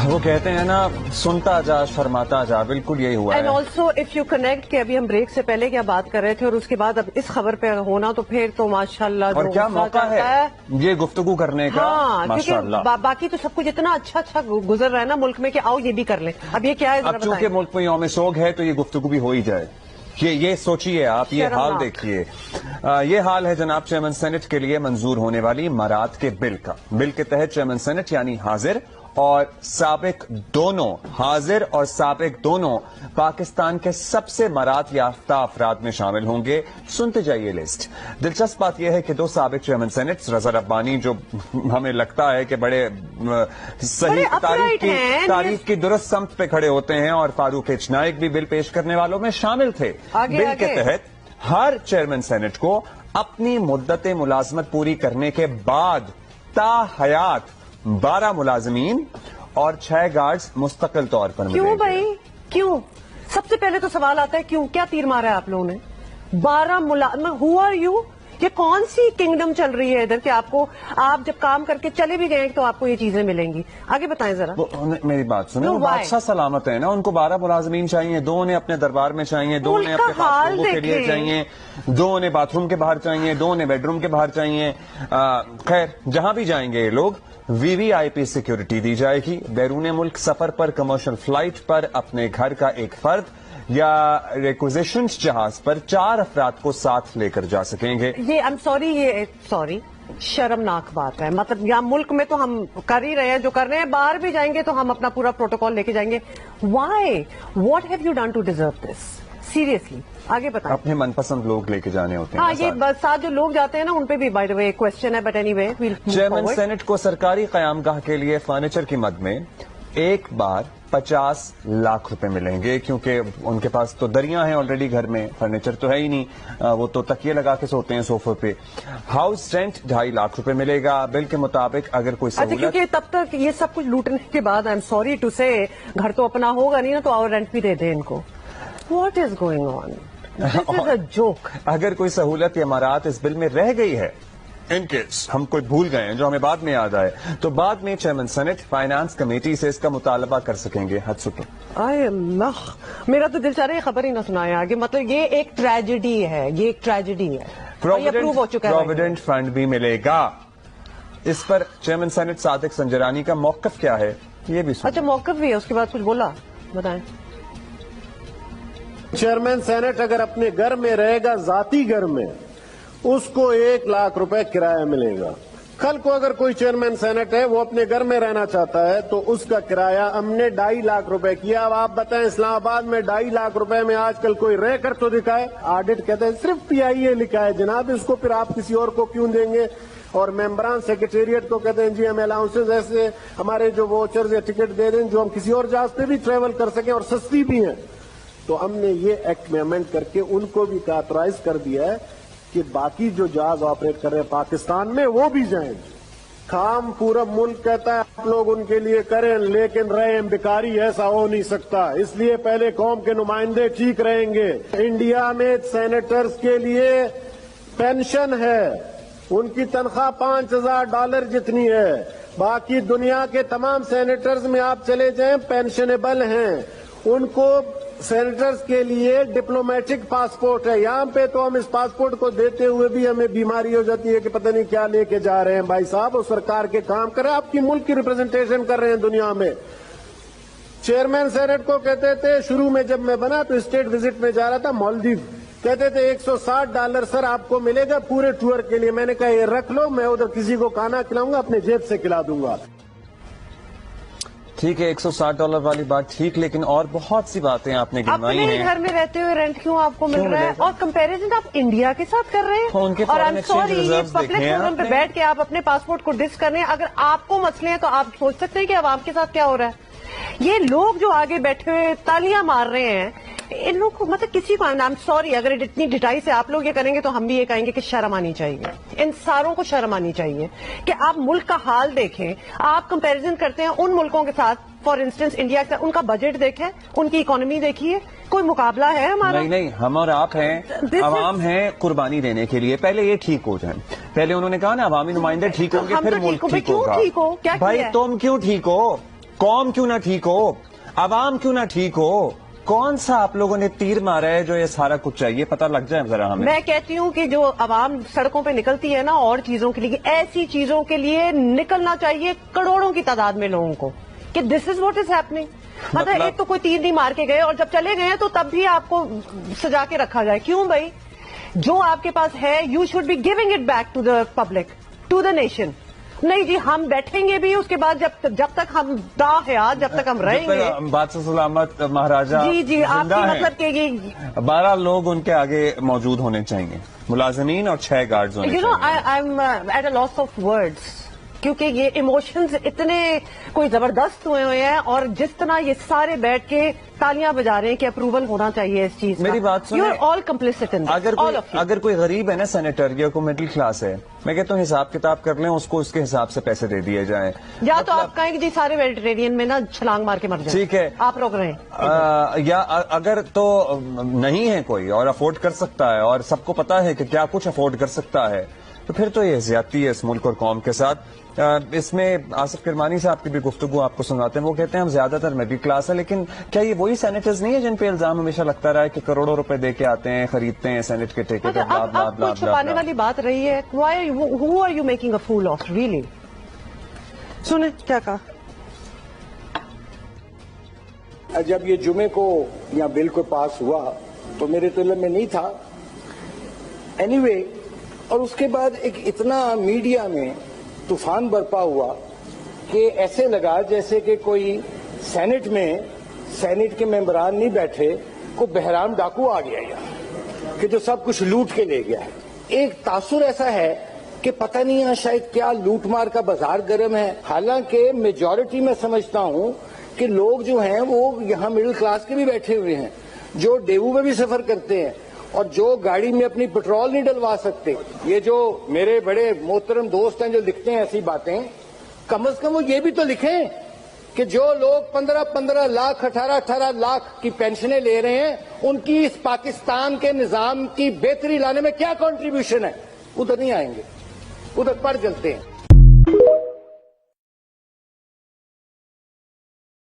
وہ کہتے ہیں نا سنتا جا شرماتا جا، بالکل یہی ہوا ہے. And also if you connect کہ ابھی ہم بریک سے پہلے کیا بات کر رہے تھے اور اس کے بعد اب اس خبر پہ ہونا تو پھر تو ماشاءاللہ اور کیا موقع ہے یہ گفتگو کرنے کا. ہاں ماشاءاللہ باقی تو سب کچھ اتنا اچھا گزر رہا ہے نا ملک میں کہ آؤ یہ بھی کر لیں. اب یہ کیا ہے اب چونکہ ملک میں یوم سوگ ہے تو یہ گفتگو بھی ہو ہی جائے. یہ سوچئے آپ، یہ حال دیکھیے. یہ حال ہے جناب چیئرمین سینٹ کے لیے منظور ہونے والی امارات کے بل کا. بل کے تحت چیئرمین سینٹ یعنی حاضر اور سابق دونوں، حاضر اور سابق دونوں پاکستان کے سب سے امارات یافتہ افراد میں شامل ہوں گے. سنتے جائیے لسٹ. دلچسپ بات یہ ہے کہ دو سابق چیئرمین سینٹ رضا ربانی جو ہمیں لگتا ہے کہ بڑے صحیح تاریخ کی درست سمت پہ کھڑے ہوتے ہیں، اور فاروق ایچ نائک بھی بل پیش کرنے والوں میں شامل تھے. بل کے تحت ہر چیئرمین سینٹ کو اپنی مدت ملازمت پوری کرنے کے بعد تا حیات 12 ملازمین اور 6 گارڈز مستقل طور پر ملیں گے. کیوں بھائی کیوں؟ سب سے پہلے تو سوال آتا ہے کیوں؟ کیا تیر مارا ہے آپ لوگوں نے؟ 12 ملازم. Who are you? یہ کون سی کنگڈم چل رہی ہے ادھر کہ آپ جب کام کر کے چلے بھی گئے تو آپ کو یہ چیزیں ملیں گی؟ آگے بتائیں ذرا. میری بات سنیں، وہ بادشاہ سلامت ہے نا، ان کو 12 ملازمین چاہیے. 2 انہیں اپنے دربار میں چاہیے، 2 انہیں اپنے خاص لوگوں کے لیے چاہیے، 2 انہیں باتھ روم کے باہر چاہیے، 2 انہیں بیڈ روم کے باہر چاہیے. خیر جہاں بھی جائیں گے یہ لوگ وی وی آئی پی سیکیورٹی دی جائے گی. بیرون ملک سفر پر کمرشل فلائٹ پر اپنے گھر کا ایک فرد یا ریکوزیشنز جہاز پر 4 افراد کو ساتھ لے کر جا سکیں گے. یہ سوری شرمناک بات ہے. مطلب یہاں ملک میں تو ہم کر ہی رہے ہیں جو کر رہے ہیں، باہر بھی جائیں گے تو ہم اپنا پورا پروٹوکول لے کے جائیں گے. Why? What have you done to deserve this? Seriously آگے بتائیں. اپنے من پسند لوگ لے کے جانے ہوتے ہیں. ہاں یہ ساتھ جو لوگ جاتے ہیں نا ان پہ بھی بائی دا وے کوسچن ہے، but any way chairman senate کو سرکاری قیام گاہ کے لیے فرنیچر کی مد میں ایک بار 50 لاکھ روپے ملیں گے، کیونکہ ان کے پاس تو دریا ہیں آلریڈی گھر میں، فرنیچر تو ہے ہی نہیں، وہ تو تکیے لگا کے سوتے ہیں صوفے پہ. ہاؤس رینٹ 2.5 لاکھ روپے ملے گا. بل کے مطابق اگر کوئی سہولت، کیونکہ تب تک یہ سب کچھ لوٹنے کے بعد آئی ایم سوری ٹو سے گھر تو اپنا ہوگا نہیں نا، تو اور رینٹ بھی دے دیں ان کو. What is going on? This is a joke. اگر کوئی سہولت یا امارات اس بل میں رہ گئی ہے، ان کیس ہم کوئی بھول گئے ہیں جو ہمیں بعد میں یاد آئے، تو بعد میں چیئرمین سینٹ فائنانس کمیٹی سے اس کا مطالبہ کر سکیں گے. حد سکے میرا تو دل چاہ رہا ہے خبر ہی نہ سنائے آگے. مطلب یہ ایک ٹریجڈی ہے، یہ ایک ٹریجڈی ہے. پروویڈنٹ فنڈ بھی ملے گا. اس پر چیئرمین سینٹ صادق سنجرانی کا موقف کیا ہے یہ بھی اچھا موقف بھی ہے، اس کے بعد کچھ بولا، بتائیں. چیئرمین سینٹ اگر اپنے گھر میں رہے گا، ذاتی گھر میں، اس کو 1 لاکھ روپے کرایہ ملے گا. کل کو اگر کوئی چیئرمین سینٹ ہے وہ اپنے گھر میں رہنا چاہتا ہے تو اس کا کرایہ ہم نے 2.5 لاکھ روپے کیا. اب آپ بتائیں اسلام آباد میں 2.5 لاکھ روپے میں آج کل کوئی رہ کر تو دکھائے. آڈٹ کہتے ہیں صرف پی آئی اے لکھا ہے جناب، اس کو پھر آپ کسی اور کو کیوں دیں گے؟ اور ممبران سیکریٹریٹ کو کہتے ہیں جی ہمیں الاؤنسز ایسے ہمارے جو ووچرز یا ٹکٹ دے دیں جو ہم کسی اور جہاز پہ بھی ٹریول کر سکیں اور سستی بھی ہیں. تو ہم نے یہ ایکٹ میں امینڈ کر کے ان کو بھی آتھرائز کر دیا ہے کہ باقی جو جہاز آپریٹ کر رہے ہیں پاکستان میں وہ بھی جائیں. کام پورا ملک کہتا ہے آپ لوگ ان کے لیے کریں، لیکن رہیں بیکاری ایسا ہو نہیں سکتا. اس لیے پہلے قوم کے نمائندے ٹھیک رہیں گے. انڈیا میں سینیٹرز کے لیے پینشن ہے، ان کی تنخواہ $5000 جتنی ہے. باقی دنیا کے تمام سینیٹرز میں آپ چلے جائیں پینشنیبل ہیں. ان کو سینیٹرز کے لیے ڈپلومیٹک پاسپورٹ ہے. یہاں پہ تو ہم اس پاسپورٹ کو دیتے ہوئے بھی ہمیں بیماری ہو جاتی ہے کہ پتہ نہیں کیا لے کے جا رہے ہیں. بھائی صاحب وہ سرکار کے کام کریں، آپ کی ملک کی ریپرزنٹیشن کر رہے ہیں دنیا میں. چیئرمین سینٹ کو کہتے تھے شروع میں جب میں بنا تو اسٹیٹ وزٹ میں جا رہا تھا مالدیو، کہتے تھے $160 سر آپ کو ملے گا پورے ٹور کے لیے. میں نے کہا یہ رکھ لو، میں ادھر کسی کو کھانا کھلاؤں گا اپنے جیب سے کھلا دوں گا. ٹھیک ہے $160 والی بات ٹھیک، لیکن اور بہت سی باتیں آپ نے گنوائی ہیں. اپنے گھر میں رہتے ہوئے رینٹ کیوں آپ کو مل رہا ہے؟ اور کمپیریزن آپ انڈیا کے ساتھ کر رہے ہیں. اور آئی ایم سوری یہ پبلک فورم پہ بیٹھ کے آپ اپنے پاسپورٹ کو ڈس کر رہے ہیں. اگر آپ کو مسئلے ہیں تو آپ سوچ سکتے ہیں کہ عوام کے ساتھ کیا ہو رہا ہے. یہ لوگ جو آگے بیٹھے ہوئے تالیاں مار رہے ہیں، ان لوگ کو مطلب کسی کو آئی ایم سوری اگر اتنی ڈٹائی سے آپ لوگ یہ کریں گے تو ہم بھی یہ کہیں گے کہ شرم آنی چاہیے. ان ساروں کو شرم آنی چاہیے کہ آپ ملک کا حال دیکھیں. آپ کمپیریزن کرتے ہیں ان ملکوں کے ساتھ، فار انسٹنس انڈیا کا، ان کا بجٹ دیکھیں، ان کی اکانومی دیکھیے. کوئی مقابلہ ہے ہمارا؟ نہیں، ہم اور آپ ہیں، عوام ہیں قربانی دینے کے لیے. پہلے یہ ٹھیک ہو جائیں. پہلے انہوں نے کہا نا عوامی نمائندے ٹھیک ہوں گے پھر ملک ٹھیک ہوگا. بھائی تم کیوں ٹھیک ہو؟ قوم کیوں نہ ٹھیک ہو, عوام کیوں نہ ٹھیک ہو, کون سا آپ لوگوں نے تیر مارا ہے جو یہ سارا کچھ چاہیے پتہ لگ جائے ذرا ہمیں. میں کہتی ہوں کہ جو عوام سڑکوں پہ نکلتی ہے نا اور چیزوں کے لیے, ایسی چیزوں کے لیے نکلنا چاہیے کروڑوں کی تعداد میں لوگوں کو, کہ دس از واٹ از ہیپننگ. مطلب ایک تو کوئی تیر نہیں مار کے گئے اور جب چلے گئے تو تب بھی آپ کو سجا کے رکھا جائے. کیوں بھائی؟ جو آپ کے پاس ہے you should be giving it back to the public, to the nation. نہیں جی ہم بیٹھیں گے بھی اس کے بعد جب تک ہم دا حیات جب تک ہم رہیں گے. بادشاہ سلامت مہاراجہ جی آپ کی مطلب کہ یہ 12 لوگ ان کے آگے موجود ہونے چاہیے, ملازمین اور 6 گارڈز ہونے چاہیے. You know I am at a loss of words, کیونکہ یہ ایموشنز اتنے کوئی زبردست ہوئے ہیں, اور جس طرح یہ سارے بیٹھ کے تالیاں بجا رہے ہیں کہ اپروول ہونا چاہیے اس چیز کا. میری بات سنیں, یو آر آل کمپلیسٹ ان دس. اگر کوئی غریب ہے نا سینیٹر, یا کوئی مڈل کلاس ہے, میں کہتا ہوں حساب کتاب کر لیں, اس کو اس کے حساب سے پیسے دے دیے جائیں. یا تو آپ کہیں کہ جی سارے میڈیٹرینین میں نا چھلانگ مار کے مر جائیں, ٹھیک ہے, آپ روک رہے ہیں. یا اگر تو نہیں ہے کوئی اور افورڈ کر سکتا ہے اور سب کو پتا ہے کہ کیا کچھ افورڈ کر سکتا ہے, تو پھر تو یہ زیادتی ہے اس ملک اور قوم کے ساتھ. اس میں آصف کرمانی صاحب کی بھی گفتگو آپ کو سناتے ہیں. وہ کہتے ہیں ہم زیادہ تر مڈل کلاس ہے, لیکن کیا یہ وہی سینیٹرز نہیں ہے جن پہ الزام ہمیشہ لگتا رہا ہے کہ کروڑوں روپے دے کے آتے ہیں, خریدتے ہیں سینیٹ کے ٹھیکے پہ, بلا بلا بلا. چھپانے والی بات رہی ہے. Who are you making a fool of, really? سنیں کیا کہا. جب یہ جمعے کو یا بل کو پاس ہوا تو میرے تو علم میں نہیں تھا. اینی اور اس کے بعد ایک اتنا میڈیا میں طوفان برپا ہوا کہ ایسے لگا جیسے کہ کوئی سینٹ میں سینٹ کے ممبران نہیں بیٹھے, کو بحرام ڈاکو آ گیا کہ جو سب کچھ لوٹ کے لے گیا ہے. ایک تاثر ایسا ہے کہ پتہ نہیں ہے شاید کیا لوٹ مار کا بازار گرم ہے. حالانکہ میجورٹی میں سمجھتا ہوں کہ لوگ جو ہیں وہ یہاں مڈل کلاس کے بھی بیٹھے ہوئے ہیں, جو ڈیوو میں بھی سفر کرتے ہیں اور جو گاڑی میں اپنی پیٹرول نہیں ڈلوا سکتے. یہ جو میرے بڑے محترم دوست ہیں جو لکھتے ہیں ایسی باتیں, کم از کم وہ یہ بھی تو لکھیں کہ جو لوگ 15 لاکھ 18 لاکھ کی پینشنیں لے رہے ہیں ان کی اس پاکستان کے نظام کی بہتری لانے میں کیا کنٹریبیوشن ہے. ادھر نہیں آئیں گے, ادھر پڑ چلتے ہیں.